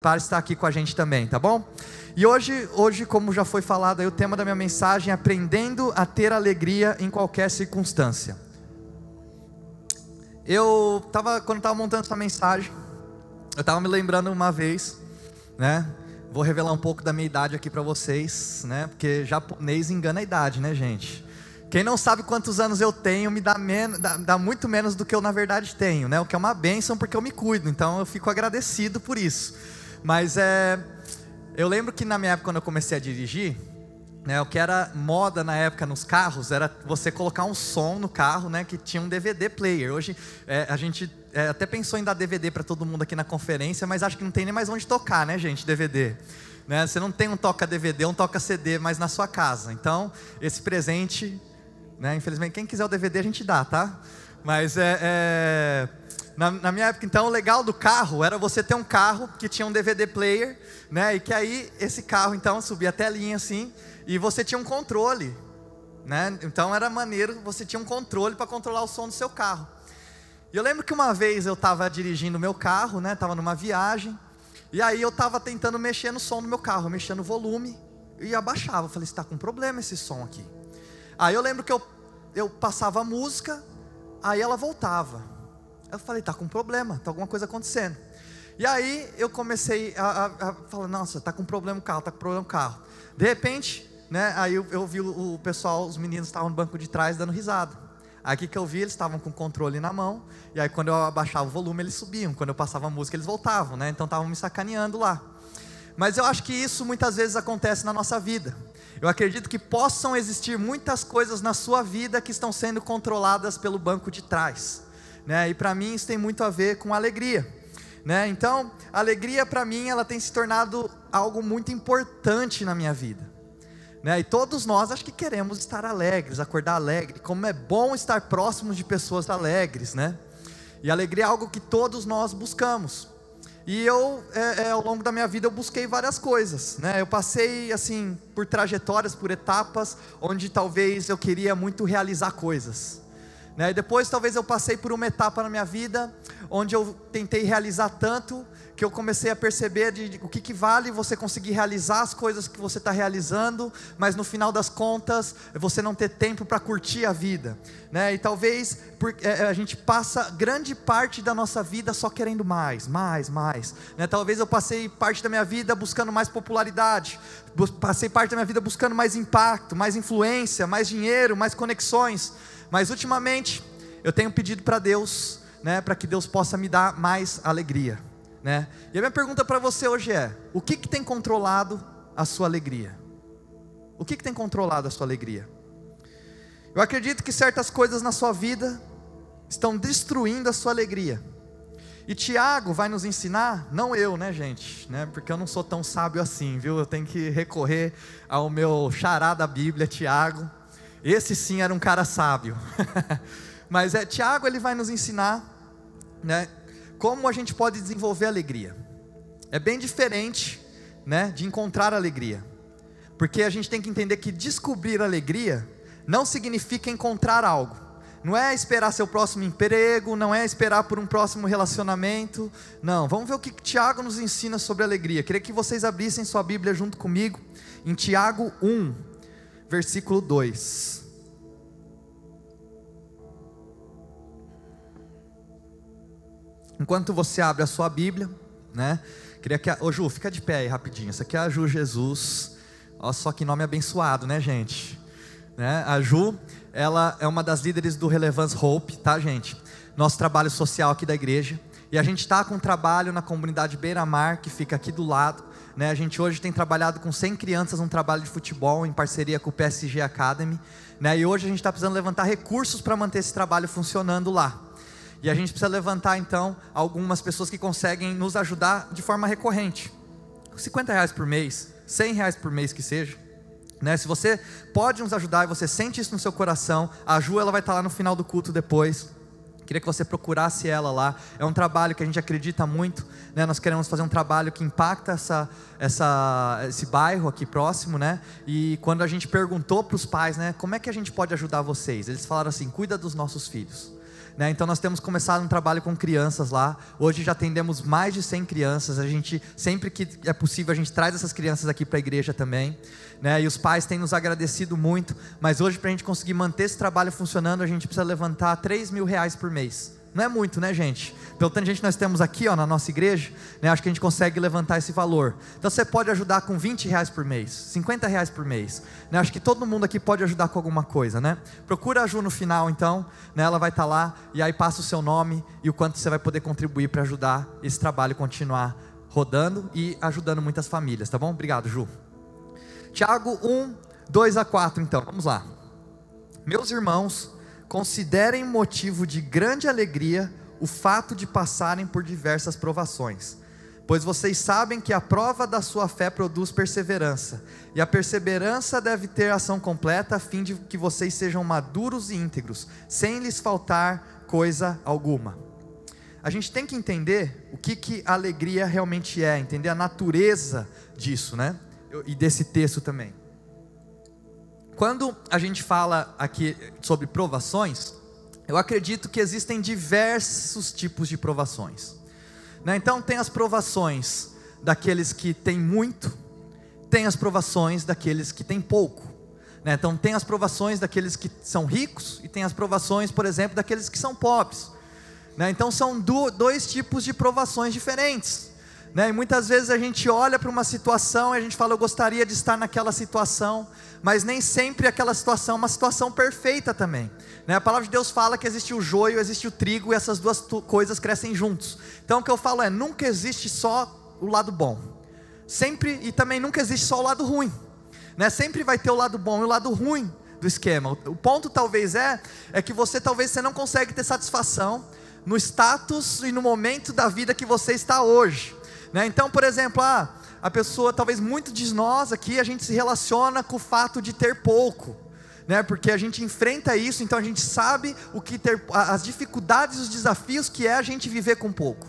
para estar aqui com a gente também, tá bom? E hoje, como já foi falado aí, o tema da minha mensagem é aprendendo a ter alegria em qualquer circunstância. Quando estava montando essa mensagem, eu estava me lembrando uma vez, né? Vou revelar um pouco da minha idade aqui para vocês, né? Porque japonês engana a idade, né, gente? Quem não sabe quantos anos eu tenho me dá muito menos do que eu na verdade tenho, né? O que é uma bênção porque eu me cuido, então eu fico agradecido por isso. Mas eu lembro que na minha época, quando eu comecei a dirigir, né, o que era moda na época nos carros era você colocar um som no carro, né, que tinha um DVD player. Hoje a gente até pensou em dar DVD para todo mundo aqui na conferência, mas acho que não tem nem mais onde tocar, né, gente, DVD. Né? Você não tem um toca DVD, um toca CD mais na sua casa. Então esse presente, né, infelizmente quem quiser o DVD a gente dá, tá? Mas na minha época, então, o legal do carro era você ter um carro que tinha um DVD player, né? E que aí esse carro, então, subia a telinha assim, e você tinha um controle, né? Então era maneiro, você tinha um controle para controlar o som do seu carro. E eu lembro que uma vez eu estava dirigindo o meu carro, né? Estava numa viagem, e aí eu estava tentando mexer no som do meu carro, mexendo no volume, e abaixava. Eu falei, está com problema esse som aqui. Aí eu lembro que eu passava a música, aí ela voltava. Eu falei, tá com problema, tá alguma coisa acontecendo. E aí eu comecei a falar, nossa, tá com problema o carro, tá com problema o carro. De repente, né, aí eu vi o pessoal, os meninos estavam no banco de trás dando risada. Aí o que eu vi, eles estavam com o controle na mão, e aí quando eu abaixava o volume eles subiam, quando eu passava a música eles voltavam, né? Então estavam me sacaneando lá. Mas eu acho que isso muitas vezes acontece na nossa vida. Eu acredito que possam existir muitas coisas na sua vida que estão sendo controladas pelo banco de trás, né? E para mim isso tem muito a ver com alegria, né? Então, a alegria para mim ela tem se tornado algo muito importante na minha vida, né? E todos nós acho que queremos estar alegres, acordar alegre. Como é bom estar próximos de pessoas alegres, né? E alegria é algo que todos nós buscamos. E ao longo da minha vida eu busquei várias coisas, né? Eu passei assim por trajetórias, por etapas onde talvez eu queria muito realizar coisas, né? E depois talvez eu passei por uma etapa na minha vida onde eu tentei realizar tanto que eu comecei a perceber o que vale você conseguir realizar as coisas que você está realizando, mas no final das contas você não ter tempo para curtir a vida, né? E talvez a gente passa grande parte da nossa vida só querendo mais, né? Talvez eu passei parte da minha vida buscando mais popularidade, passei parte da minha vida buscando mais impacto, mais influência, mais dinheiro, mais conexões. Mas ultimamente eu tenho pedido para Deus, né, para que Deus possa me dar mais alegria, né? E a minha pergunta para você hoje é: o que tem controlado a sua alegria? O que tem controlado a sua alegria? Eu acredito que certas coisas na sua vida estão destruindo a sua alegria. E Tiago vai nos ensinar, não eu, né, gente, né? Porque eu não sou tão sábio assim, viu? Eu tenho que recorrer ao meu xará da Bíblia, Tiago. Esse sim era um cara sábio. Mas Tiago, ele vai nos ensinar, né, como a gente pode desenvolver alegria. É bem diferente, né, de encontrar alegria. Porque a gente tem que entender que descobrir alegria não significa encontrar algo. Não é esperar seu próximo emprego, não é esperar por um próximo relacionamento. Não, vamos ver o que Tiago nos ensina sobre alegria. Queria que vocês abrissem sua Bíblia junto comigo em Tiago 1, versículo 2. Enquanto você abre a sua Bíblia, né? Queria que Ju, fica de pé aí rapidinho. Essa aqui é a Ju Jesus. Olha só que nome abençoado, né, gente? Né? A Ju, ela é uma das líderes do Relevance Hope, tá, gente? Nosso trabalho social aqui da igreja. E a gente está com um trabalho na comunidade Beira-Mar, que fica aqui do lado, né? A gente hoje tem trabalhado com 100 crianças, um trabalho de futebol em parceria com o PSG Academy, né? E hoje a gente está precisando levantar recursos para manter esse trabalho funcionando lá. E a gente precisa levantar então algumas pessoas que conseguem nos ajudar de forma recorrente. R$50 por mês, R$100 por mês que seja, né? Se você pode nos ajudar e você sente isso no seu coração, a Ju, ela vai estar lá no final do culto depois. Queria que você procurasse ela lá. É um trabalho que a gente acredita muito, né? Nós queremos fazer um trabalho que impacta esse bairro aqui próximo, né? E quando a gente perguntou para os pais, né, como é que a gente pode ajudar vocês? Eles falaram assim: cuida dos nossos filhos. né? Então nós temos começado um trabalho com crianças lá. Hoje já atendemos mais de 100 crianças. A gente, sempre que é possível, a gente traz essas crianças aqui para a igreja também, né? E os pais têm nos agradecido muito. Mas hoje, para a gente conseguir manter esse trabalho funcionando, a gente precisa levantar R$3.000 por mês. Não é muito, né, gente? Pelo tanto de gente que nós temos aqui, ó, na nossa igreja, né, acho que a gente consegue levantar esse valor. Então você pode ajudar com R$20 por mês, R$50 por mês, né? Acho que todo mundo aqui pode ajudar com alguma coisa, né? Procura a Ju no final, então, né? Ela vai estar lá, e aí passa o seu nome e o quanto você vai poder contribuir para ajudar esse trabalho continuar rodando e ajudando muitas famílias, tá bom? Obrigado, Ju. Tiago 1:2-4, então, vamos lá. Meus irmãos, considerem motivo de grande alegria o fato de passarem por diversas provações, pois vocês sabem que a prova da sua fé produz perseverança, e a perseverança deve ter ação completa, a fim de que vocês sejam maduros e íntegros, sem lhes faltar coisa alguma. A gente tem que entender o que a alegria realmente é, entender a natureza disso, né? E desse texto também. Quando a gente fala aqui sobre provações, eu acredito que existem diversos tipos de provações, né? Então tem as provações daqueles que têm muito, tem as provações daqueles que têm pouco, né? Então tem as provações daqueles que são ricos e tem as provações, por exemplo, daqueles que são pobres, né? Então são dois tipos de provações diferentes, né? E muitas vezes a gente olha para uma situação e a gente fala, eu gostaria de estar naquela situação, mas nem sempre aquela situação é uma situação perfeita também, né? A palavra de Deus fala que existe o joio, existe o trigo, e essas duas coisas crescem juntos. Então o que eu falo é, nunca existe só o lado bom, sempre, e também nunca existe só o lado ruim, né? Sempre vai ter o lado bom e o lado ruim do esquema. O ponto talvez é que você não consegue ter satisfação no status e no momento da vida que você está hoje, né? Então, por exemplo, a pessoa, talvez muitos de nós aqui, a gente se relaciona com o fato de ter pouco, né? Porque a gente enfrenta isso, então a gente sabe as dificuldades, os desafios que é a gente viver com pouco,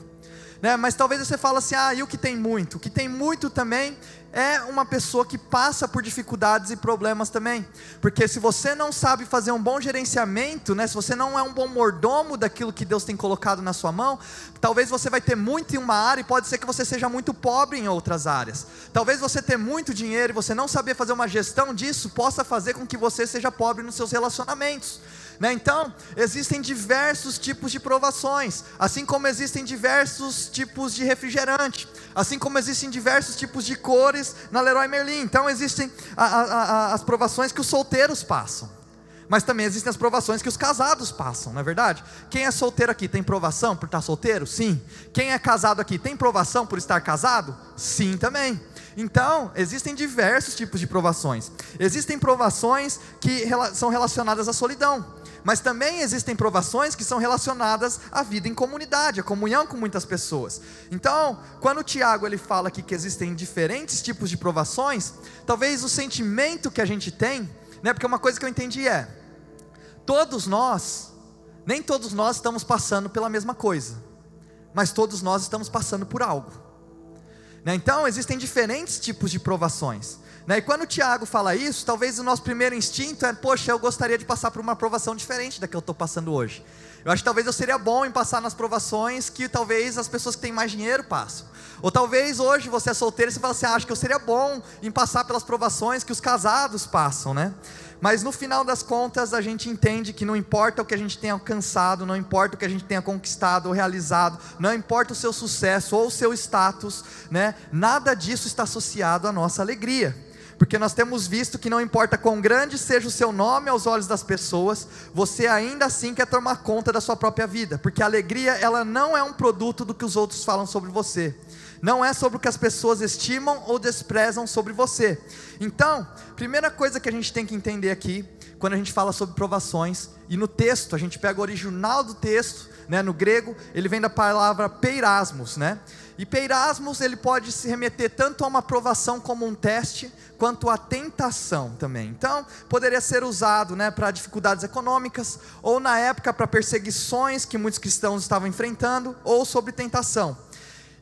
né? Mas talvez você fale assim, e o que tem muito? O que tem muito também é uma pessoa que passa por dificuldades e problemas também, porque se você não sabe fazer um bom gerenciamento, né? Se você não é um bom mordomo daquilo que Deus tem colocado na sua mão, talvez você vai ter muito em uma área e pode ser que você seja muito pobre em outras áreas. Talvez você ter muito dinheiro e você não saber fazer uma gestão disso, possa fazer com que você seja pobre nos seus relacionamentos, né? Então, existem diversos tipos de provações, assim como existem diversos tipos de refrigerante, assim como existem diversos tipos de cores na Leroy Merlin. Então existem as provações que os solteiros passam, mas também existem as provações que os casados passam, não é verdade? Quem é solteiro aqui tem provação por estar solteiro? Sim. Quem é casado aqui tem provação por estar casado? Sim também. Então, existem diversos tipos de provações. Existem provações que são relacionadas à solidão, mas também existem provações que são relacionadas à vida em comunidade, à comunhão com muitas pessoas. Então, quando o Tiago ele fala aqui que existem diferentes tipos de provações, talvez o sentimento que a gente tem, né? Porque uma coisa que eu entendi é, nem todos nós estamos passando pela mesma coisa, mas todos nós estamos passando por algo, né? Então existem diferentes tipos de provações, né? E quando o Tiago fala isso, talvez o nosso primeiro instinto é, poxa, eu gostaria de passar por uma provação diferente da que eu estou passando hoje. Eu acho que talvez eu seria bom em passar nas provações que talvez as pessoas que têm mais dinheiro passam. Ou talvez hoje você é solteiro e você fala assim, acho que eu seria bom em passar pelas provações que os casados passam, né? Mas no final das contas a gente entende que não importa o que a gente tenha alcançado, não importa o que a gente tenha conquistado ou realizado, não importa o seu sucesso ou o seu status, né? Nada disso está associado à nossa alegria. Porque nós temos visto que não importa quão grande seja o seu nome aos olhos das pessoas, você ainda assim quer tomar conta da sua própria vida, porque a alegria ela não é um produto do que os outros falam sobre você, não é sobre o que as pessoas estimam ou desprezam sobre você. Então, primeira coisa que a gente tem que entender aqui, quando a gente fala sobre provações, e no texto, a gente pega o original do texto, né, no grego, ele vem da palavra peirasmos, né? E peirasmos, ele pode se remeter tanto a uma provação como um teste, quanto a tentação também. Então, poderia ser usado, né, para dificuldades econômicas, ou na época para perseguições que muitos cristãos estavam enfrentando, ou sobre tentação.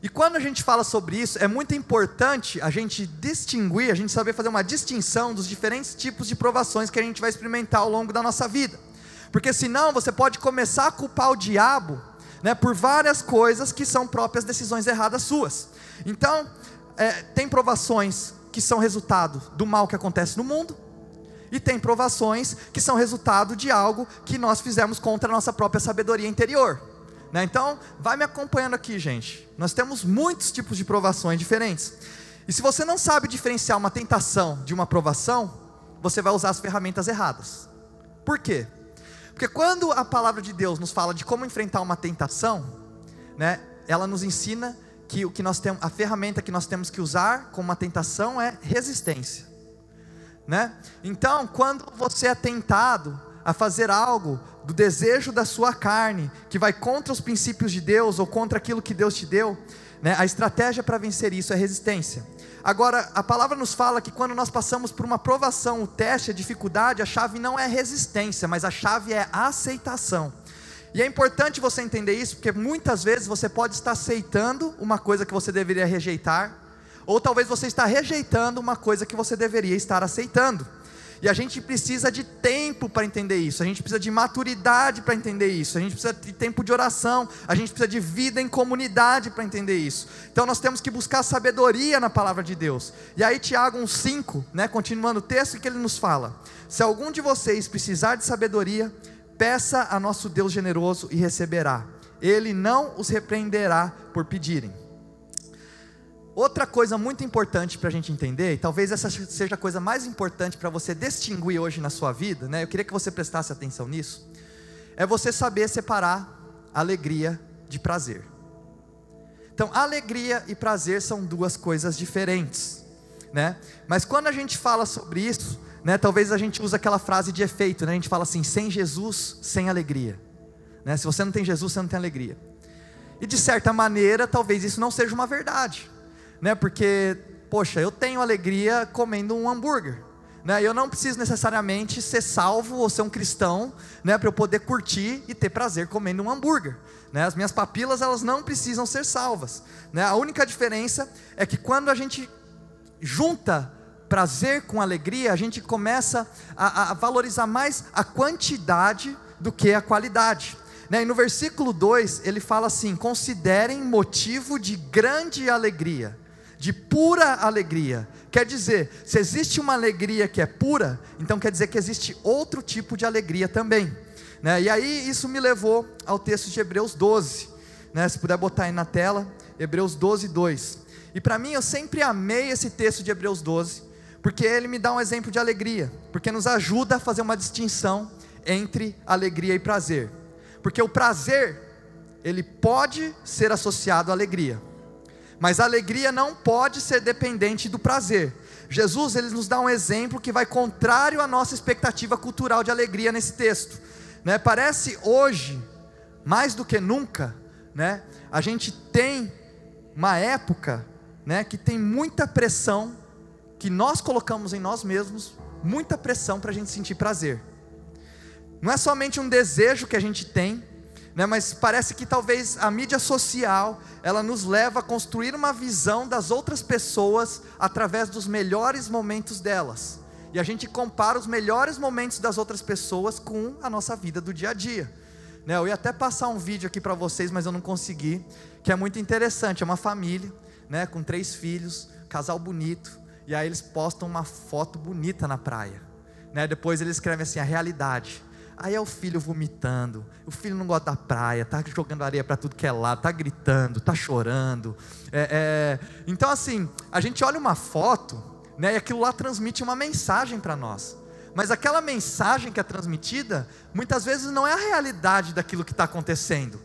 E quando a gente fala sobre isso, é muito importante a gente distinguir, a gente saber fazer uma distinção dos diferentes tipos de provações que a gente vai experimentar ao longo da nossa vida. Porque senão você pode começar a culpar o diabo, né, por várias coisas que são próprias decisões erradas suas. Então, tem provações que são resultado do mal que acontece no mundo, e tem provações que são resultado de algo que nós fizemos contra a nossa própria sabedoria interior, né? Então, vai me acompanhando aqui, gente. Nós temos muitos tipos de provações diferentes, e se você não sabe diferenciar uma tentação de uma provação, você vai usar as ferramentas erradas. Por quê? Porque quando a palavra de Deus nos fala de como enfrentar uma tentação, né, ela nos ensina que o que nós temos, a ferramenta que nós temos que usar com uma tentação é resistência, né? Então, quando você é tentado a fazer algo do desejo da sua carne, que vai contra os princípios de Deus, ou contra aquilo que Deus te deu, né, a estratégia para vencer isso é resistência. Agora, a palavra nos fala que quando nós passamos por uma provação, o teste, a dificuldade, a chave não é resistência, mas a chave é aceitação. E é importante você entender isso, porque muitas vezes você pode estar aceitando uma coisa que você deveria rejeitar, ou talvez você está rejeitando uma coisa que você deveria estar aceitando. E a gente precisa de tempo para entender isso, a gente precisa de maturidade para entender isso, a gente precisa de tempo de oração, a gente precisa de vida em comunidade para entender isso. Então nós temos que buscar sabedoria na palavra de Deus. E aí Tiago 1,5, né, continuando o texto, que ele nos fala: se algum de vocês precisar de sabedoria, peça a nosso Deus generoso e receberá, Ele não os repreenderá por pedirem. Outra coisa muito importante para a gente entender, e talvez essa seja a coisa mais importante para você distinguir hoje na sua vida, né? Eu queria que você prestasse atenção nisso, é você saber separar alegria de prazer. Então, alegria e prazer são duas coisas diferentes, né? Mas quando a gente fala sobre isso, né, talvez a gente use aquela frase de efeito, né? A gente fala assim: sem Jesus, sem alegria, né? Se você não tem Jesus, você não tem alegria. E de certa maneira, talvez isso não seja uma verdade, né? Porque, poxa, eu tenho alegria comendo um hambúrguer, né? Eu não preciso necessariamente ser salvo ou ser um cristão, né, para eu poder curtir e ter prazer comendo um hambúrguer, né? As minhas papilas, elas não precisam ser salvas, né? A única diferença é que quando a gente junta prazer com alegria, a gente começa a valorizar mais a quantidade do que a qualidade, né? E no versículo 2 ele fala assim: considerem motivo de grande alegria, de pura alegria. Quer dizer, se existe uma alegria que é pura, então quer dizer que existe outro tipo de alegria também, né? E aí isso me levou ao texto de Hebreus 12, né? Se puder botar aí na tela, Hebreus 12, 2. E para mim, eu sempre amei esse texto de Hebreus 12, porque ele me dá um exemplo de alegria, porque nos ajuda a fazer uma distinção entre alegria e prazer. Porque o prazer, ele pode ser associado à alegria, mas a alegria não pode ser dependente do prazer. Jesus, ele nos dá um exemplo que vai contrário à nossa expectativa cultural de alegria nesse texto, né? Parece hoje, mais do que nunca, né, a gente tem uma época, né, que tem muita pressão, que nós colocamos em nós mesmos, muita pressão para a gente sentir prazer. Não é somente um desejo que a gente tem, né, mas parece que talvez a mídia social, ela nos leva a construir uma visão das outras pessoas através dos melhores momentos delas, e a gente compara os melhores momentos das outras pessoas com a nossa vida do dia a dia, né? Eu ia até passar um vídeo aqui para vocês, mas eu não consegui, que é muito interessante. É uma família, né, com 3 filhos, casal bonito, e aí eles postam uma foto bonita na praia, né? Depois eles escrevem assim: a realidade. Aí é o filho vomitando, o filho não gosta da praia, está jogando areia para tudo que é lado, está gritando, está chorando. Então assim, a gente olha uma foto, né, e aquilo lá transmite uma mensagem para nós, mas aquela mensagem que é transmitida, muitas vezes não é a realidade daquilo que está acontecendo,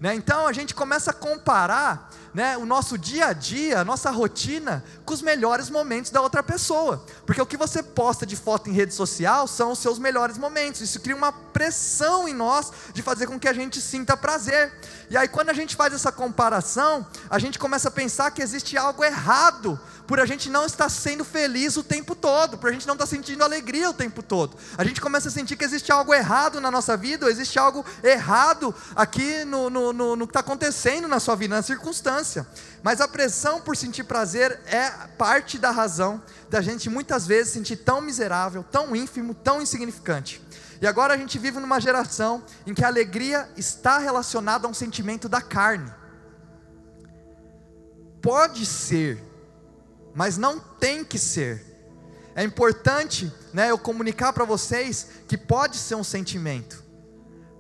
né? Então a gente começa a comparar, né, o nosso dia a dia, a nossa rotina, com os melhores momentos da outra pessoa, porque o que você posta de foto em rede social são os seus melhores momentos. Isso cria uma pressão em nós de fazer com que a gente sinta prazer, e aí quando a gente faz essa comparação, a gente começa a pensar que existe algo errado, por a gente não estar sendo feliz o tempo todo, por a gente não estar sentindo alegria o tempo todo. A gente começa a sentir que existe algo errado na nossa vida, ou existe algo errado aqui no que está acontecendo na sua vida, na circunstância. Mas a pressão por sentir prazer é parte da razão da gente muitas vezes sentir tão miserável, tão ínfimo, tão insignificante. E agora a gente vive numa geração em que a alegria está relacionada a um sentimento da carne. Pode ser, mas não tem que ser. É importante, né, eu comunicar para vocês que pode ser um sentimento,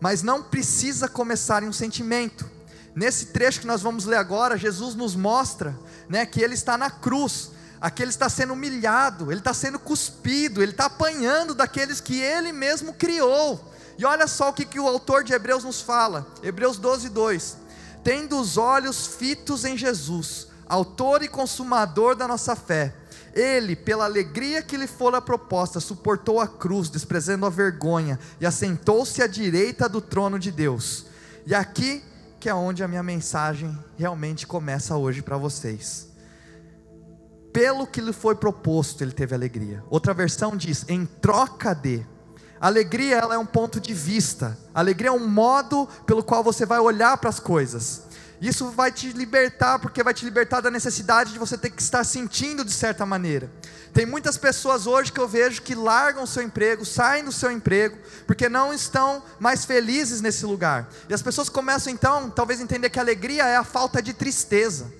mas não precisa começar em um sentimento. Nesse trecho que nós vamos ler agora, Jesus nos mostra, né, que Ele está na cruz. Aqui Ele está sendo humilhado, Ele está sendo cuspido, Ele está apanhando daqueles que Ele mesmo criou. E olha só o que o autor de Hebreus nos fala, Hebreus 12:2: tendo os olhos fitos em Jesus, autor e consumador da nossa fé, Ele, pela alegria que lhe fora proposta, suportou a cruz, desprezando a vergonha, e assentou-se à direita do trono de Deus. E aqui que é onde a minha mensagem realmente começa hoje para vocês. Pelo que lhe foi proposto, Ele teve alegria. Outra versão diz, em troca de. Alegria, ela é um ponto de vista. Alegria é um modo pelo qual você vai olhar para as coisas. Isso vai te libertar, porque vai te libertar da necessidade de você ter que estar sentindo de certa maneira. Tem muitas pessoas hoje que eu vejo que largam o seu emprego, saem do seu emprego, porque não estão mais felizes nesse lugar. E as pessoas começam então, talvez entender que a alegria é a falta de tristeza.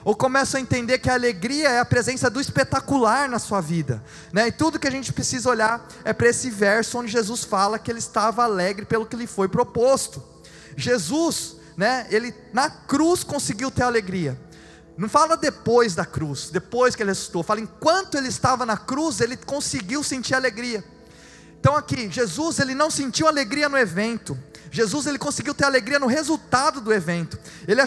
Ou começam a entender que a alegria é a presença do espetacular na sua vida, né? E tudo que a gente precisa olhar é para esse verso onde Jesus fala que Ele estava alegre pelo que lhe foi proposto. Jesus, né, Ele na cruz conseguiu ter alegria. Não fala depois da cruz, depois que Ele ressuscitou, fala enquanto Ele estava na cruz, Ele conseguiu sentir alegria. Então aqui, Jesus, Ele não sentiu alegria no evento. Jesus, Ele conseguiu ter alegria no resultado do evento. Ele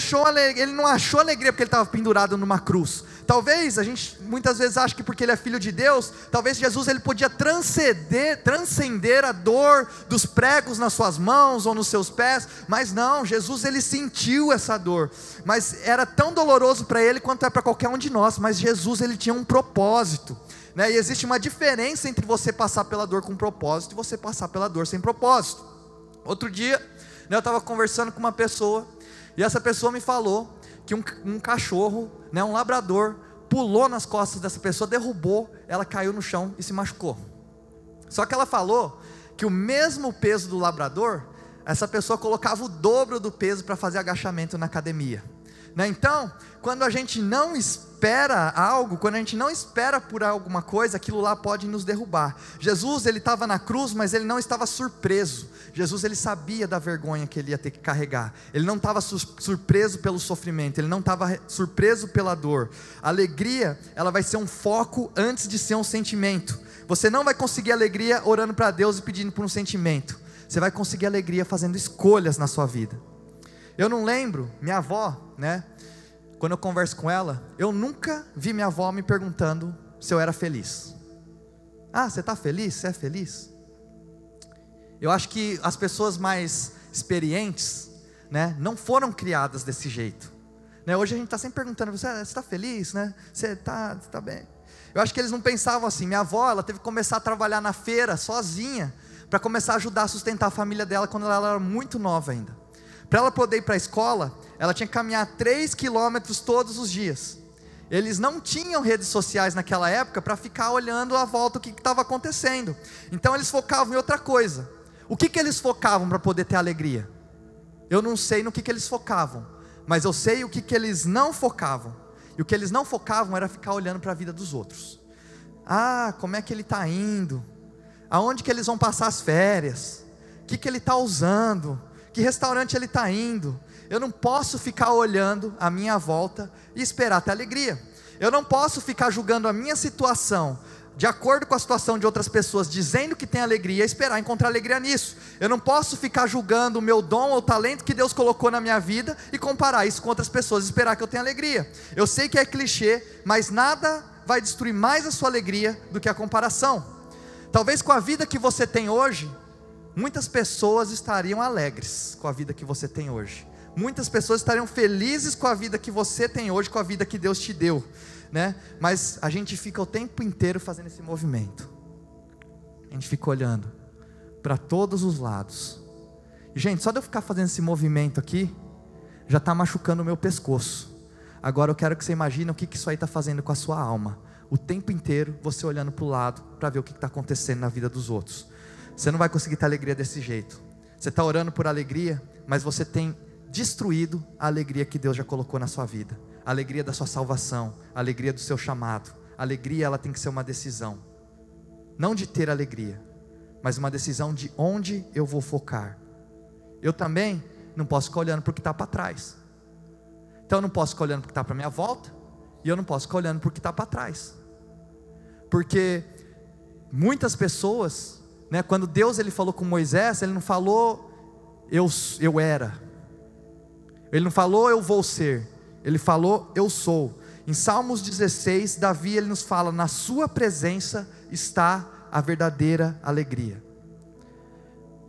não achou alegria porque Ele estava pendurado numa cruz. Talvez, a gente muitas vezes acha que porque Ele é filho de Deus, talvez Jesus Ele podia transcender a dor dos pregos nas suas mãos ou nos seus pés, mas não, Jesus Ele sentiu essa dor, mas era tão doloroso para Ele quanto é para qualquer um de nós, mas Jesus Ele tinha um propósito, né? E existe uma diferença entre você passar pela dor com propósito e você passar pela dor sem propósito. Outro dia, né, eu estava conversando com uma pessoa, e essa pessoa me falou que um cachorro, né, um labrador, pulou nas costas dessa pessoa, derrubou, ela caiu no chão e se machucou. Só que ela falou que o mesmo peso do labrador, essa pessoa colocava o dobro do peso para fazer agachamento na academia, né? Então, quando a gente não espera algo, quando a gente não espera por alguma coisa, aquilo lá pode nos derrubar. Jesus, Ele estava na cruz, mas Ele não estava surpreso. Jesus, Ele sabia da vergonha que Ele ia ter que carregar. Ele não estava surpreso pelo sofrimento, Ele não estava surpreso pela dor. A alegria, ela vai ser um foco antes de ser um sentimento. Você não vai conseguir alegria orando para Deus e pedindo por um sentimento. Você vai conseguir alegria fazendo escolhas na sua vida. Eu não lembro, minha avó, né, quando eu converso com ela, eu nunca vi minha avó me perguntando se eu era feliz. Ah, você está feliz? Você é feliz? Eu acho que as pessoas mais experientes, né, não foram criadas desse jeito, né? Hoje a gente está sempre perguntando, você está feliz, né? Você está bem? Eu acho que eles não pensavam assim. Minha avó, ela teve que começar a trabalhar na feira sozinha, para começar a ajudar a sustentar a família dela, quando ela era muito nova ainda. Para ela poder ir para a escola, ela tinha que caminhar 3 quilômetros todos os dias. Eles não tinham redes sociais naquela época para ficar olhando à volta o que estava acontecendo. Então eles focavam em outra coisa. O que eles focavam para poder ter alegria? Eu não sei no que eles focavam, mas eu sei o que eles não focavam. E o que eles não focavam era ficar olhando para a vida dos outros. Ah, como é que ele está indo? Aonde que eles vão passar as férias? O que ele está usando? Que restaurante ele está indo? Eu não posso ficar olhando à minha volta e esperar ter alegria. Eu não posso ficar julgando a minha situação de acordo com a situação de outras pessoas, dizendo que tem alegria, e esperar encontrar alegria nisso. Eu não posso ficar julgando o meu dom ou o talento que Deus colocou na minha vida e comparar isso com outras pessoas e esperar que eu tenha alegria. Eu sei que é clichê, mas nada vai destruir mais a sua alegria do que a comparação. Talvez com a vida que você tem hoje, muitas pessoas estariam alegres com a vida que você tem hoje. Muitas pessoas estariam felizes com a vida que você tem hoje, com a vida que Deus te deu, né? Mas a gente fica o tempo inteiro fazendo esse movimento. A gente fica olhando para todos os lados. E, gente, só de eu ficar fazendo esse movimento aqui, já está machucando o meu pescoço. Agora eu quero que você imagine o que isso aí está fazendo com a sua alma. O tempo inteiro você olhando para o lado, para ver o que está acontecendo na vida dos outros. você não vai conseguir ter alegria desse jeito. Você está orando por alegria, mas você tem destruído a alegria que Deus já colocou na sua vida. A alegria da sua salvação, a alegria do seu chamado. A alegria, ela tem que ser uma decisão. Não de ter alegria, mas uma decisão de onde eu vou focar. Eu também não posso ficar olhando para o que está para trás. Então eu não posso ficar olhando para o que está para a minha volta, e eu não posso ficar olhando para o que está para trás. Porque muitas pessoas, né, quando Deus ele falou com Moisés, Ele não falou eu era, Ele não falou eu vou ser, Ele falou eu sou. Em Salmos 16, Davi ele nos fala: na sua presença está a verdadeira alegria.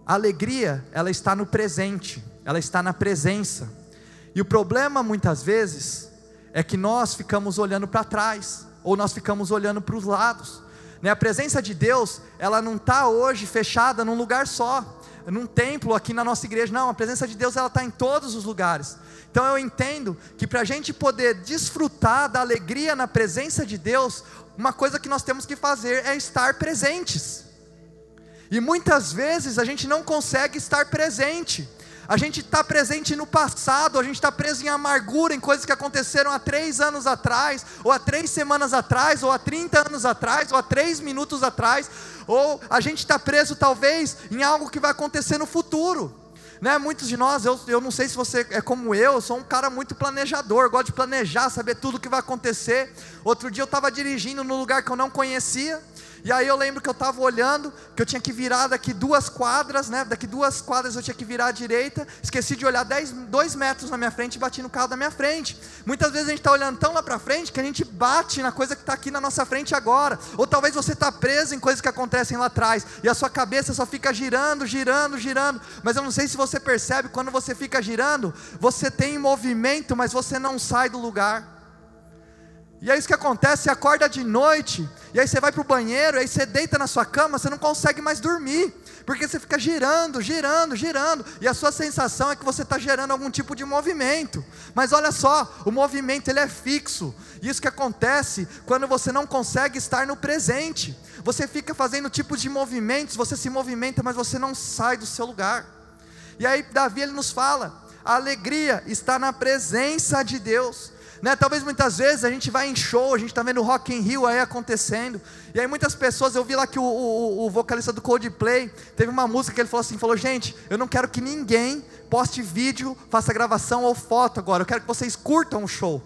A alegria, ela está no presente, ela está na presença. E o problema muitas vezes é que nós ficamos olhando para trás, ou nós ficamos olhando para os lados, né? A presença de Deus, ela não está hoje fechada num lugar só, num templo aqui na nossa igreja. Não, a presença de Deus ela está em todos os lugares. Então eu entendo que para a gente poder desfrutar da alegria na presença de Deus, uma coisa que nós temos que fazer é estar presentes. E muitas vezes a gente não consegue estar presente. A gente está presente no passado, a gente está preso em amargura, em coisas que aconteceram há 3 anos atrás, ou há 3 semanas atrás, ou há 30 anos atrás, ou há 3 minutos atrás, ou a gente está preso talvez em algo que vai acontecer no futuro, né? Muitos de nós, eu não sei se você é como eu sou um cara muito planejador, gosto de planejar, saber tudo o que vai acontecer. Outro dia eu estava dirigindo num lugar que eu não conhecia, e aí eu lembro que eu estava olhando, que eu tinha que virar daqui 2 quadras, né? Daqui 2 quadras eu tinha que virar à direita, esqueci de olhar 2 metros na minha frente e bati no carro da minha frente. Muitas vezes a gente está olhando tão lá para frente, que a gente bate na coisa que está aqui na nossa frente agora. Ou talvez você está preso em coisas que acontecem lá atrás, e a sua cabeça só fica girando, girando, girando. Mas eu não sei se você percebe, quando você fica girando, você tem movimento, mas você não sai do lugar. E é isso que acontece, você acorda de noite, e aí você vai para o banheiro, e aí você deita na sua cama, você não consegue mais dormir, porque você fica girando, girando, girando, e a sua sensação é que você está gerando algum tipo de movimento. Mas olha só, o movimento ele é fixo. E isso que acontece quando você não consegue estar no presente. Você fica fazendo tipos de movimentos, você se movimenta, mas você não sai do seu lugar. E aí Davi ele nos fala: a alegria está na presença de Deus. Né? Talvez muitas vezes a gente vai em show, a gente está vendo o Rock in Rio aí acontecendo, e aí muitas pessoas, eu vi lá que o vocalista do Coldplay, teve uma música que ele falou: gente, eu não quero que ninguém poste vídeo, faça gravação ou foto agora, eu quero que vocês curtam o show,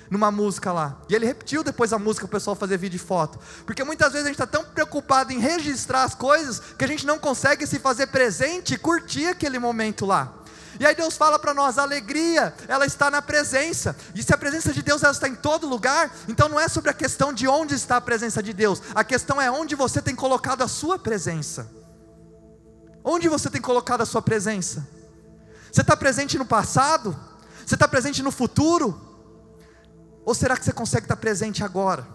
numa música lá. E ele repetiu depois a música, o pessoal fazer vídeo e foto, porque muitas vezes a gente está tão preocupado em registrar as coisas, que a gente não consegue se fazer presente e curtir aquele momento lá. E aí Deus fala para nós: a alegria, ela está na presença. E se a presença de Deus ela está em todo lugar, então não é sobre a questão de onde está a presença de Deus, a questão é onde você tem colocado a sua presença. Onde você tem colocado a sua presença? Você está presente no passado? Você está presente no futuro? Ou será que você consegue estar presente agora?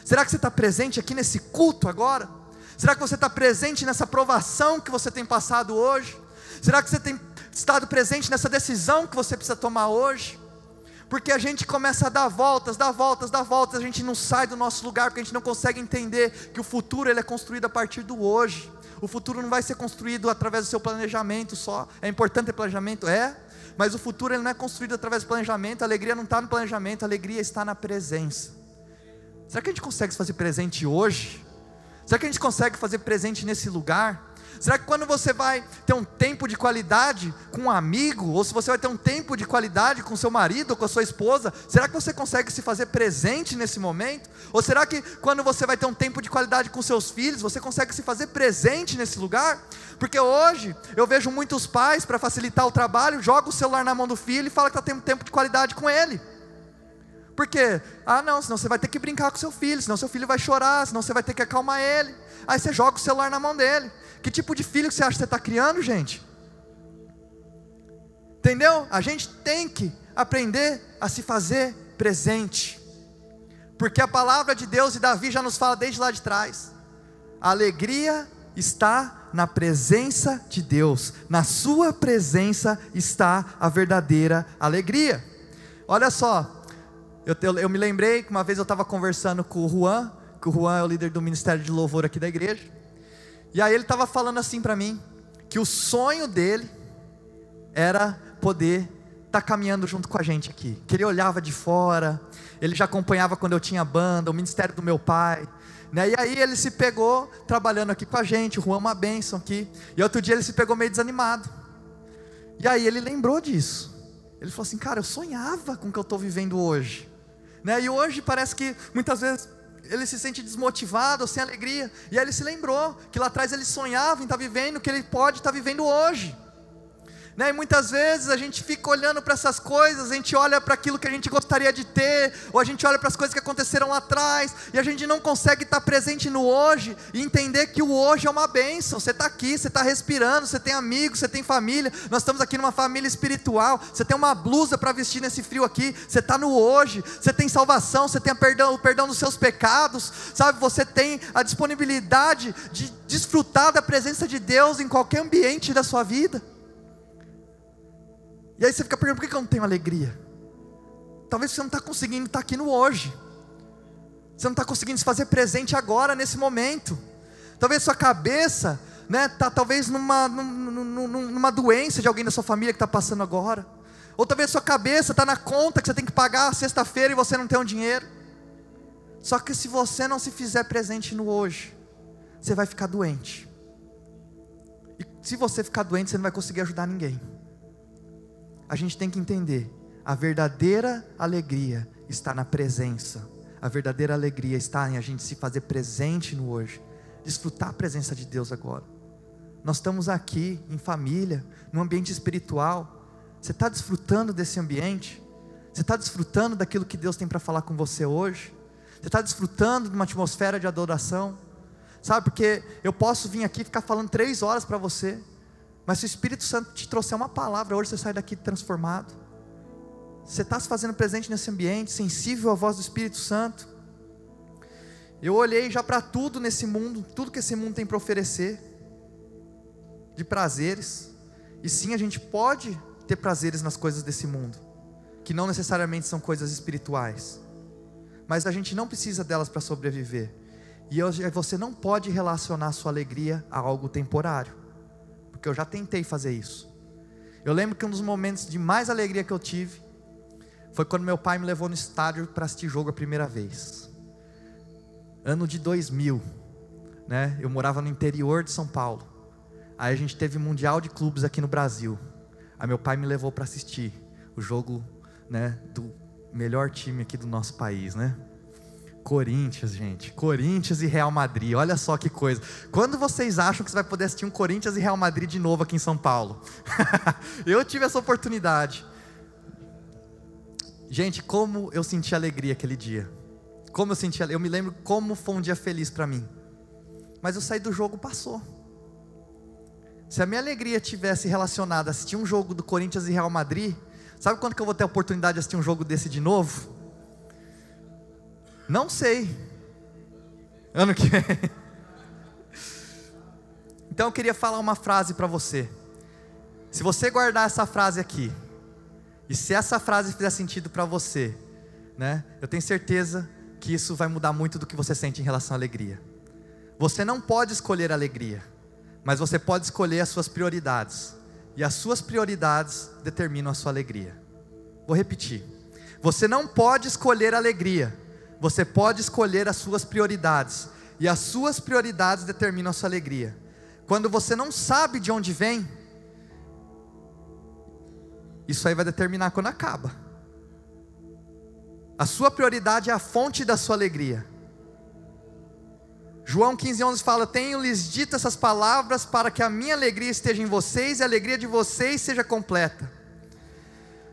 Será que você está presente aqui nesse culto agora? Será que você está presente nessa provação que você tem passado hoje? Será que você tem estado presente nessa decisão que você precisa tomar hoje? Porque a gente começa a dar voltas, a gente não sai do nosso lugar, porque a gente não consegue entender que o futuro ele é construído a partir do hoje. O futuro não vai ser construído através do seu planejamento só. É importante ter planejamento? É, mas o futuro ele não é construído através do planejamento. A alegria não está no planejamento, a alegria está na presença. Será que a gente consegue se fazer presente hoje? Será que a gente consegue fazer presente nesse lugar? Será que quando você vai ter um tempo de qualidade com um amigo, ou se você vai ter um tempo de qualidade com seu marido ou com a sua esposa, será que você consegue se fazer presente nesse momento? Ou será que quando você vai ter um tempo de qualidade com seus filhos, você consegue se fazer presente nesse lugar? Porque hoje eu vejo muitos pais, para facilitar o trabalho, jogam o celular na mão do filho e falam que está tendo tempo de qualidade com ele. Por quê? Ah não, senão você vai ter que brincar com seu filho, senão seu filho vai chorar, senão você vai ter que acalmar ele. Aí você joga o celular na mão dele. Que tipo de filho que você acha que você está criando, gente? Entendeu? A gente tem que aprender a se fazer presente, porque a palavra de Deus, e Davi já nos fala desde lá de trás, a alegria está na presença de Deus, na sua presença está a verdadeira alegria. Olha só, eu me lembrei que uma vez eu estava conversando com o Juan, que o Juan é o líder do Ministério de Louvor aqui da igreja. E aí ele estava falando assim para mim, que o sonho dele era poder estar caminhando junto com a gente aqui, que ele olhava de fora, ele já acompanhava quando eu tinha banda, o ministério do meu pai, né? E aí ele se pegou trabalhando aqui com a gente, o Juan é uma bênção aqui, e outro dia ele se pegou meio desanimado, e aí ele lembrou disso, ele falou assim, cara, eu sonhava com o que eu estou vivendo hoje, né? E hoje parece que muitas vezes ele se sente desmotivado, sem alegria, e aí ele se lembrou, que lá atrás ele sonhava em estar vivendo o que ele pode estar vivendo hoje, né? E muitas vezes a gente fica olhando para essas coisas, a gente olha para aquilo que a gente gostaria de ter, ou a gente olha para as coisas que aconteceram lá atrás, e a gente não consegue estar presente no hoje, e entender que o hoje é uma bênção. Você está aqui, você está respirando, você tem amigos, você tem família, nós estamos aqui numa família espiritual, você tem uma blusa para vestir nesse frio aqui, você está no hoje, você tem salvação, você tem o perdão dos seus pecados, sabe, você tem a disponibilidade de desfrutar da presença de Deus em qualquer ambiente da sua vida. E aí você fica perguntando, por que eu não tenho alegria? Talvez você não está conseguindo estar aqui no hoje, você não está conseguindo se fazer presente agora, nesse momento. Talvez sua cabeça, né, está talvez numa doença de alguém da sua família que está passando agora, ou talvez sua cabeça está na conta que você tem que pagar sexta-feira e você não tem um dinheiro. Só que se você não se fizer presente no hoje, você vai ficar doente, e se você ficar doente, você não vai conseguir ajudar ninguém. A gente tem que entender, a verdadeira alegria está na presença, a verdadeira alegria está em a gente se fazer presente no hoje, desfrutar a presença de Deus agora. Nós estamos aqui em família, num ambiente espiritual. Você está desfrutando desse ambiente? Você está desfrutando daquilo que Deus tem para falar com você hoje? Você está desfrutando de uma atmosfera de adoração? Sabe, porque eu posso vir aqui e ficar falando 3 horas para você, mas se o Espírito Santo te trouxer uma palavra, hoje você sai daqui transformado. Você está se fazendo presente nesse ambiente, sensível à voz do Espírito Santo. Eu olhei já para tudo nesse mundo, tudo que esse mundo tem para oferecer, de prazeres, e sim, a gente pode ter prazeres nas coisas desse mundo, que não necessariamente são coisas espirituais, mas a gente não precisa delas para sobreviver. E hoje você não pode relacionar a sua alegria a algo temporário, porque eu já tentei fazer isso. Eu lembro que um dos momentos de mais alegria que eu tive foi quando meu pai me levou no estádio para assistir jogo a primeira vez, ano de 2000, né? Eu morava no interior de São Paulo, aí a gente teve mundial de clubes aqui no Brasil, aí meu pai me levou para assistir o jogo, né, do melhor time aqui do nosso país, né? Corinthians, gente, Corinthians e Real Madrid, olha só que coisa. Quando vocês acham que você vai poder assistir um Corinthians e Real Madrid de novo aqui em São Paulo? Eu tive essa oportunidade. Gente, como eu senti alegria aquele dia, eu me lembro como foi um dia feliz para mim, mas eu saí do jogo, passou. Se a minha alegria tivesse relacionada a assistir um jogo do Corinthians e Real Madrid, sabe quando que eu vou ter a oportunidade de assistir um jogo desse de novo? Não sei, ano que vem. Então eu queria falar uma frase para você. Se você guardar essa frase aqui, e se essa frase fizer sentido para você, né, eu tenho certeza que isso vai mudar muito do que você sente em relação à alegria. Você não pode escolher a alegria, mas você pode escolher as suas prioridades, e as suas prioridades determinam a sua alegria. Vou repetir, você não pode escolher a alegria, você pode escolher as suas prioridades, e as suas prioridades determinam a sua alegria. Quando você não sabe de onde vem, isso aí vai determinar quando acaba. A sua prioridade é a fonte da sua alegria. João 15:11 fala: tenho-lhes dito essas palavras para que a minha alegria esteja em vocês e a alegria de vocês seja completa.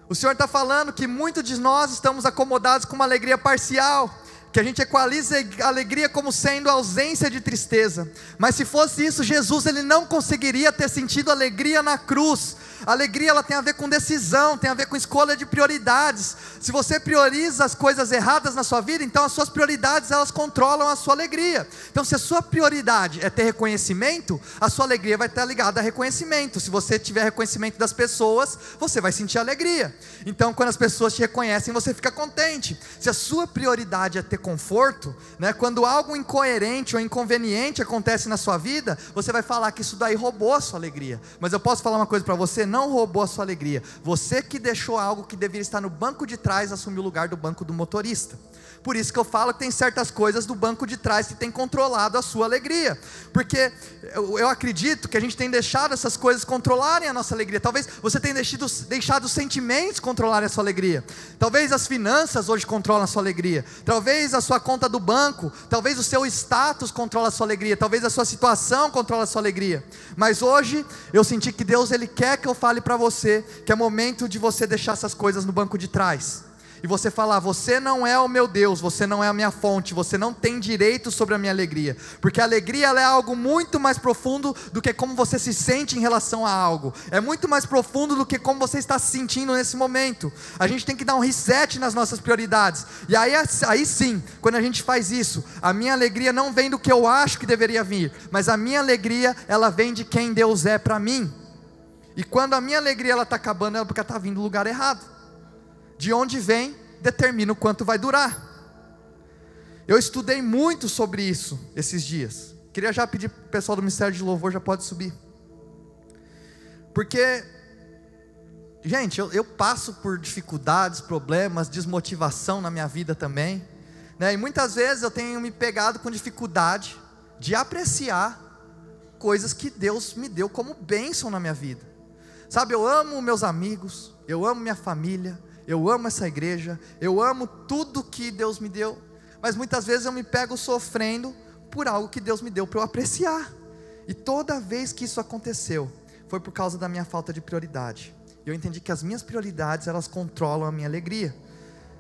O Senhor está falando que muitos de nós estamos acomodados com uma alegria parcial, que a gente equaliza a alegria como sendo a ausência de tristeza. Mas se fosse isso, Jesus ele não conseguiria ter sentido alegria na cruz. A alegria, ela tem a ver com decisão, tem a ver com escolha de prioridades. Se você prioriza as coisas erradas na sua vida, então as suas prioridades, elas controlam a sua alegria. Então se a sua prioridade é ter reconhecimento, a sua alegria vai estar ligada a reconhecimento. Se você tiver reconhecimento das pessoas, você vai sentir alegria. Então quando as pessoas te reconhecem, você fica contente. Se a sua prioridade é ter conforto, né, quando algo incoerente ou inconveniente acontece na sua vida, você vai falar que isso daí roubou a sua alegria. Mas eu posso falar uma coisa para você: não roubou a sua alegria. Você que deixou algo que deveria estar no banco de trás assumir o lugar do banco do motorista. Por isso que eu falo que tem certas coisas do banco de trás que tem controlado a sua alegria, porque eu acredito que a gente tem deixado essas coisas controlarem a nossa alegria. Talvez você tenha deixado os sentimentos controlarem a sua alegria. Talvez as finanças hoje controlam a sua alegria. Talvez a sua conta do banco, talvez o seu status controla a sua alegria. Talvez a sua situação controla a sua alegria. Mas hoje eu senti que Deus, Ele quer que eu fale para você que é momento de você deixar essas coisas no banco de trás. E você falar: você não é o meu Deus, você não é a minha fonte, você não tem direito sobre a minha alegria. Porque a alegria, ela é algo muito mais profundo do que como você se sente em relação a algo. É muito mais profundo do que como você está se sentindo nesse momento. A gente tem que dar um reset nas nossas prioridades. E aí sim, quando a gente faz isso, a minha alegria não vem do que eu acho que deveria vir, mas a minha alegria, ela vem de quem Deus é para mim. E quando a minha alegria está acabando, é porque ela está vindo do lugar errado. De onde vem, determina o quanto vai durar. Eu estudei muito sobre isso esses dias. Queria já pedir para o pessoal do Ministério de Louvor, já pode subir. Porque, gente, eu passo por dificuldades, problemas, desmotivação na minha vida também, né? E muitas vezes eu tenho me pegado com dificuldade de apreciar coisas que Deus me deu como bênção na minha vida. Sabe, eu amo meus amigos, eu amo minha família, eu amo essa igreja, eu amo tudo que Deus me deu, mas muitas vezes eu me pego sofrendo por algo que Deus me deu para eu apreciar. E toda vez que isso aconteceu, foi por causa da minha falta de prioridade. Eu entendi que as minhas prioridades, elas controlam a minha alegria.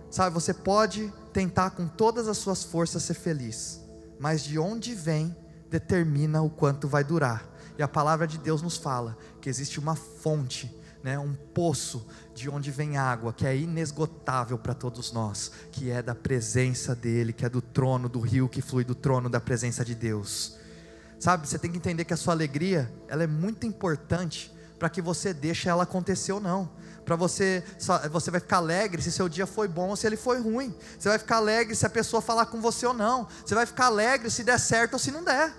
Sabe, você pode tentar com todas as suas forças ser feliz, mas de onde vem, determina o quanto vai durar. E a palavra de Deus nos fala que existe uma fonte, né, um poço de onde vem água, que é inesgotável para todos nós, que é da presença dEle, que é do trono, do rio que flui do trono da presença de Deus. Sabe, você tem que entender que a sua alegria, ela é muito importante para que você deixe ela acontecer ou não. Para você vai ficar alegre se seu dia foi bom ou se ele foi ruim. Você vai ficar alegre se a pessoa falar com você ou não. Você vai ficar alegre se der certo ou se não der.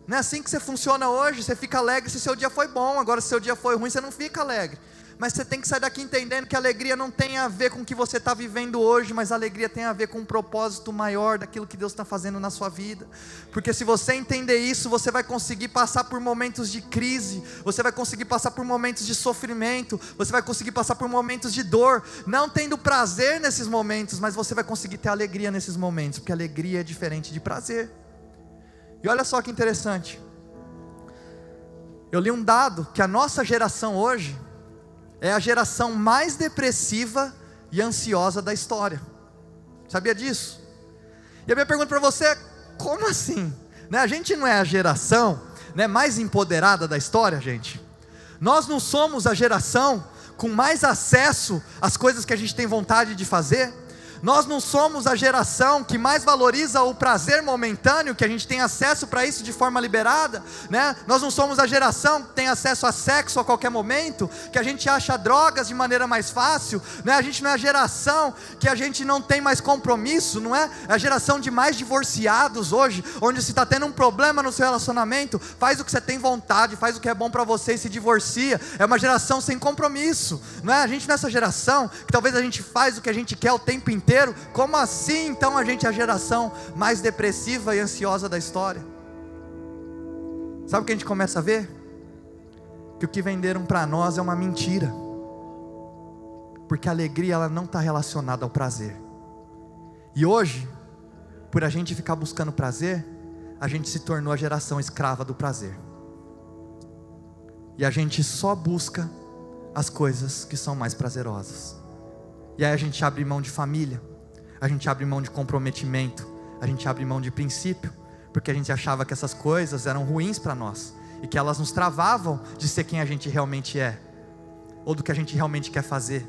Não é assim que você funciona hoje. Você fica alegre se seu dia foi bom. Agora se seu dia foi ruim, você não fica alegre. Mas você tem que sair daqui entendendo que a alegria não tem a ver com o que você está vivendo hoje, mas a alegria tem a ver com um propósito maior daquilo que Deus está fazendo na sua vida. Porque se você entender isso, você vai conseguir passar por momentos de crise, você vai conseguir passar por momentos de sofrimento, você vai conseguir passar por momentos de dor, não tendo prazer nesses momentos, mas você vai conseguir ter alegria nesses momentos, porque alegria é diferente de prazer. E olha só que interessante, eu li um dado que a nossa geração hoje é a geração mais depressiva e ansiosa da história. Sabia disso? E a minha pergunta para você é: como assim? Né? A gente não é a geração, né, mais empoderada da história, gente? Nós não somos a geração com mais acesso às coisas que a gente tem vontade de fazer? Nós não somos a geração que mais valoriza o prazer momentâneo, que a gente tem acesso para isso de forma liberada, né? Nós não somos a geração que tem acesso a sexo a qualquer momento, que a gente acha drogas de maneira mais fácil, né? A gente não é a geração que a gente não tem mais compromisso, não é? É a geração de mais divorciados hoje, onde se está tendo um problema no seu relacionamento, faz o que você tem vontade, faz o que é bom para você e se divorcia. É uma geração sem compromisso, não é? A gente não é essa geração que talvez a gente faz o que a gente quer o tempo inteiro. Como assim então a gente é a geração mais depressiva e ansiosa da história? Sabe o que a gente começa a ver? Que o que venderam para nós é uma mentira, porque a alegria, ela não está relacionada ao prazer. E hoje, por a gente ficar buscando prazer, a gente se tornou a geração escrava do prazer, e a gente só busca as coisas que são mais prazerosas. E aí a gente abre mão de família, a gente abre mão de comprometimento, a gente abre mão de princípio, porque a gente achava que essas coisas eram ruins para nós, e que elas nos travavam de ser quem a gente realmente é. ou do que a gente realmente quer fazer.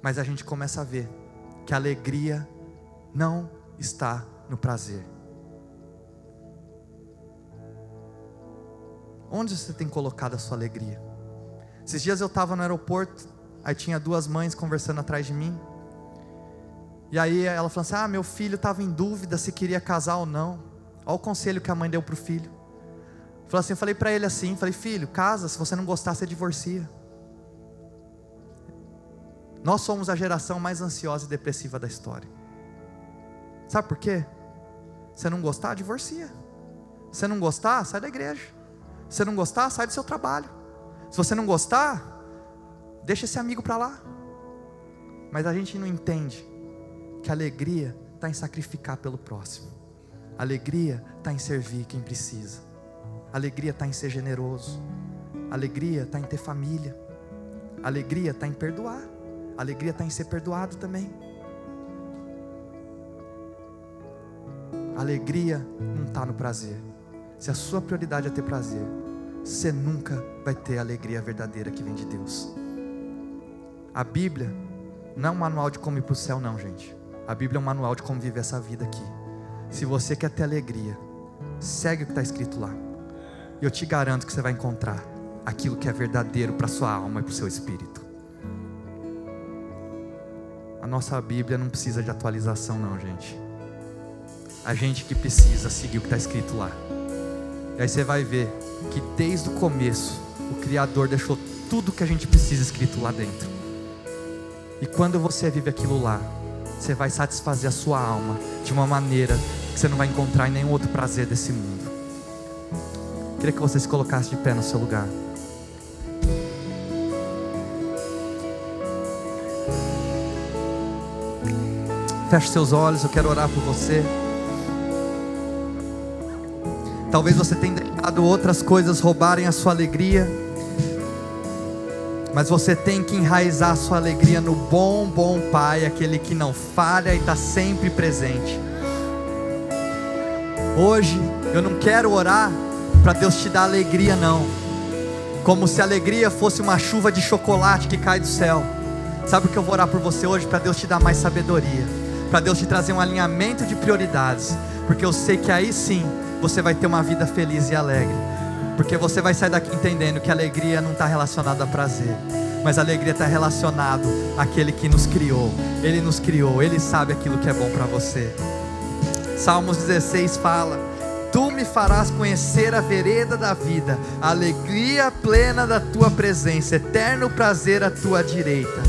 Mas a gente começa a ver que a alegria não está no prazer. Onde você tem colocado a sua alegria? Esses dias eu estava no aeroporto, aí tinha duas mães conversando atrás de mim. E aí ela falou assim: meu filho estava em dúvida se queria casar ou não. Olha o conselho que a mãe deu para o filho. Eu falei para ele assim, filho, casa, se você não gostar, você divorcia. Nós somos a geração mais ansiosa e depressiva da história. Sabe por quê? Se não gostar, divorcia. Se não gostar, sai da igreja. Se não gostar, sai do seu trabalho. Se você não gostar, deixa esse amigo para lá. Mas a gente não entende que a alegria está em sacrificar pelo próximo. A alegria está em servir quem precisa. A alegria está em ser generoso. A alegria está em ter família. A alegria está em perdoar. A alegria está em ser perdoado também. A alegria não está no prazer. Se a sua prioridade é ter prazer, você nunca vai ter a alegria verdadeira que vem de Deus. A Bíblia não é um manual de como ir para o céu não, gente. A Bíblia é um manual de como viver essa vida aqui. Se você quer ter alegria, segue o que está escrito lá. E eu te garanto que você vai encontrar aquilo que é verdadeiro para a sua alma e para o seu espírito. A nossa Bíblia não precisa de atualização não, gente. A gente que precisa seguir o que está escrito lá. E aí você vai ver que desde o começo o Criador deixou tudo que a gente precisa escrito lá dentro. E quando você vive aquilo lá, você vai satisfazer a sua alma de uma maneira que você não vai encontrar em nenhum outro prazer desse mundo. Queria que você se colocasse de pé no seu lugar. Feche seus olhos, eu quero orar por você. Talvez você tenha deixado outras coisas roubarem a sua alegria, mas você tem que enraizar a sua alegria no bom Pai, aquele que não falha e está sempre presente. Hoje eu não quero orar para Deus te dar alegria não, como se a alegria fosse uma chuva de chocolate que cai do céu. Sabe o que eu vou orar por você hoje? Para Deus te dar mais sabedoria, para Deus te trazer um alinhamento de prioridades, porque eu sei que aí sim você vai ter uma vida feliz e alegre, porque você vai sair daqui entendendo que a alegria não está relacionada a prazer, mas a alegria está relacionada àquele que nos criou. Ele nos criou, Ele sabe aquilo que é bom para você. Salmos 16 fala: Tu me farás conhecer a vereda da vida, a alegria plena da Tua presença, eterno prazer à Tua direita.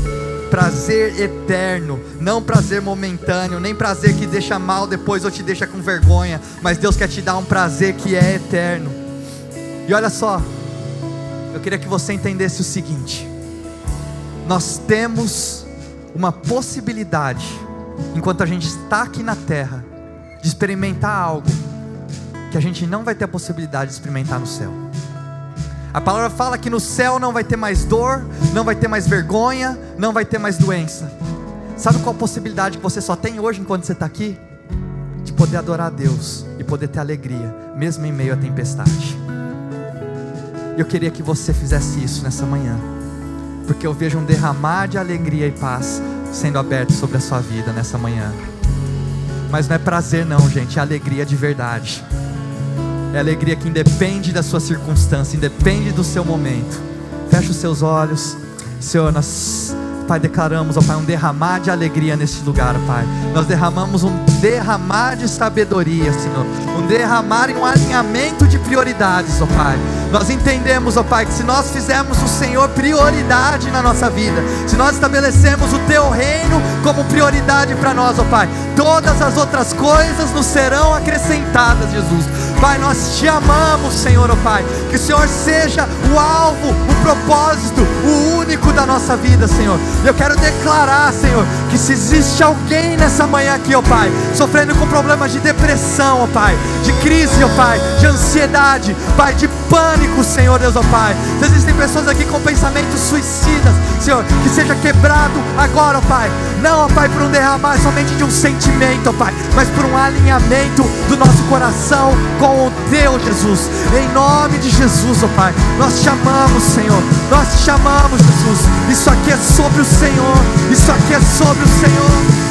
Prazer eterno, não prazer momentâneo, nem prazer que deixa mal depois ou te deixa com vergonha, mas Deus quer te dar um prazer que é eterno. E olha só, eu queria que você entendesse o seguinte: nós temos uma possibilidade, enquanto a gente está aqui na terra, de experimentar algo que a gente não vai ter a possibilidade de experimentar no céu. A palavra fala que no céu não vai ter mais dor, não vai ter mais vergonha, não vai ter mais doença. Sabe qual a possibilidade que você só tem hoje enquanto você está aqui? De poder adorar a Deus e poder ter alegria, mesmo em meio à tempestade. Eu queria que você fizesse isso nessa manhã, porque eu vejo um derramar de alegria e paz sendo aberto sobre a sua vida nessa manhã. Mas não é prazer não, gente, é alegria de verdade. É alegria que independe da sua circunstância, independe do seu momento. Feche os seus olhos. Senhor, nós, Pai, declaramos, ó Pai, um derramar de alegria neste lugar, Pai. Nós derramamos um derramar de sabedoria, Senhor, um derramar em um alinhamento de prioridades, ó Pai. Nós entendemos, ó Pai, que se nós fizermos o Senhor prioridade na nossa vida, se nós estabelecemos o Teu reino como prioridade para nós, ó Pai, todas as outras coisas nos serão acrescentadas, Jesus. Pai, nós Te amamos, Senhor, ó Pai, que o Senhor seja o alvo, o propósito, o único da nossa vida, Senhor. Eu quero declarar, Senhor, que se existe alguém nessa manhã aqui, ó Pai, sofrendo com problemas de depressão, ó Pai, de crise, ó Pai, de ansiedade, Pai, de pânico, Senhor Deus, ó Pai. Se existem pessoas aqui com pensamentos suicidas, Senhor, que seja quebrado agora, ó Pai. Não, ó Pai, por um derramar somente de um sentimento, ó Pai, mas por um alinhamento do nosso coração com o Teu, Jesus. Em nome de Jesus, ó Pai, nós te chamamos, Senhor. Nós te chamamos, Jesus. Isso aqui é sobre o Senhor. Isso aqui é sobre o Senhor.